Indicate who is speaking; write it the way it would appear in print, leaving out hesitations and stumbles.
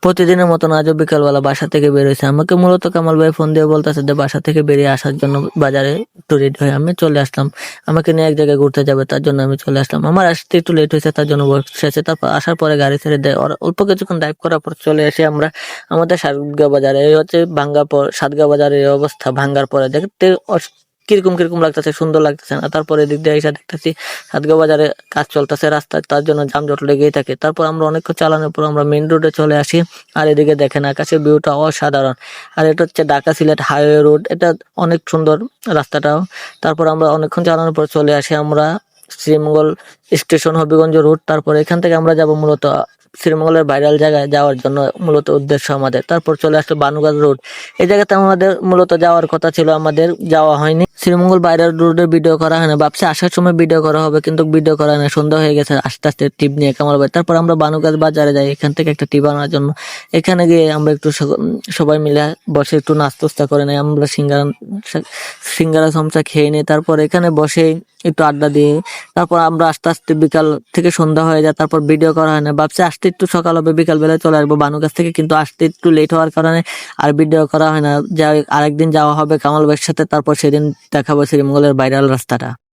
Speaker 1: প্রতিদিনের মতন আজও বিকালবেলা বাসা থেকে বের হয়েছে। আমাকে মূলত কামাল ভাই ফোন দিয়ে বলতেছে যে বাসা থেকে বেরিয়ে আসার জন্য বাজারে একটু রেডি হয়ে আমি চলে আসলাম। আমাকে নিয়ে এক জায়গায় ঘুরতে যাবে, তার জন্য আমি চলে আসলাম। আমার আসতে একটু লেট হয়েছে, তার জন্য বসেছে। তারপর আসার পরে গাড়ি ছেড়ে দেয়। ওরা অল্প কিছুক্ষণ ড্রাইভ করার পর চলে এসে আমরা আমাদের সাতগাঁও বাজারে। এই হচ্ছে ভাঙ্গার পর সাতগাঁও বাজারের এই অবস্থা। ভাঙ্গার পরে দেখতে কিরকম কিরকম লাগতেছে, সুন্দর লাগতেছে না। তারপরে এদিক দিয়ে এসে দেখতেছি সাতগাঁও বাজারে কাজ চলতেছে রাস্তায়, তার জন্য যানজট লেগেই থাকে। তারপর আমরা অনেকক্ষণ চালানোর পর আমরা মেইন রোডে চলে আসি। আর এদিকে দেখেন আকাশের ভিউটা অসাধারণ। আর এটা হচ্ছে ঢাকা সিলেট হাইওয়ে রোড, এটা অনেক সুন্দর রাস্তাটাও। তারপর আমরা অনেকক্ষণ চালানোর পর চলে আসি আমরা শ্রীমঙ্গল স্টেশন, হবিগঞ্জ রোড। তারপর এখান থেকে আমরা যাব মূলত শ্রীমঙ্গলের ভাইরাল জায়গায় যাওয়ার জন্য মূলত উদ্দেশ্য আমাদের। তারপর চলে আসলো বানুগাছ রোড। এই জায়গাতে আমাদের মূলত যাওয়ার কথা ছিল, আমাদের যাওয়া হয়নি। শ্রীমঙ্গল ভাইরাল রোডের ভিডিও করা হয় না, ভাবছি আসার সময় ভিডিও করা হবে, কিন্তু ভিডিও করা হয় না। সন্ধ্যা হয়ে গেছে, আস্তে আস্তে টিপ নিয়ে কামাল ভাই। তারপর আমরা বানুগাছ বাজারে যাই, এখান থেকে একটা টিপ আনার জন্য। এখানে গিয়ে আমরা একটু সবাই মিলে বসে একটু নাস্তা করে নেই। আমরা সিঙ্গারা সমসা খেয়ে নিই। তারপর এখানে বসে একটু আড্ডা দিই। তারপর আমরা আস্তে আস্তে বিকাল থেকে সন্ধ্যা হয়ে যায়, তারপর ভিডিও করা হয় না। ভাবছি আসতে একটু সকাল হবে, বিকাল বেলায় চলে আসবো বানুগাছ থেকে, কিন্তু আসতে একটু লেট হওয়ার কারণে আর ভিডিও করা হয় না। আরেকদিন যাওয়া হবে কামাল ভাইয়ের সাথে, তারপর সেদিন দেখাবো শ্রীমঙ্গলের ভাইরাল রাস্তাটা।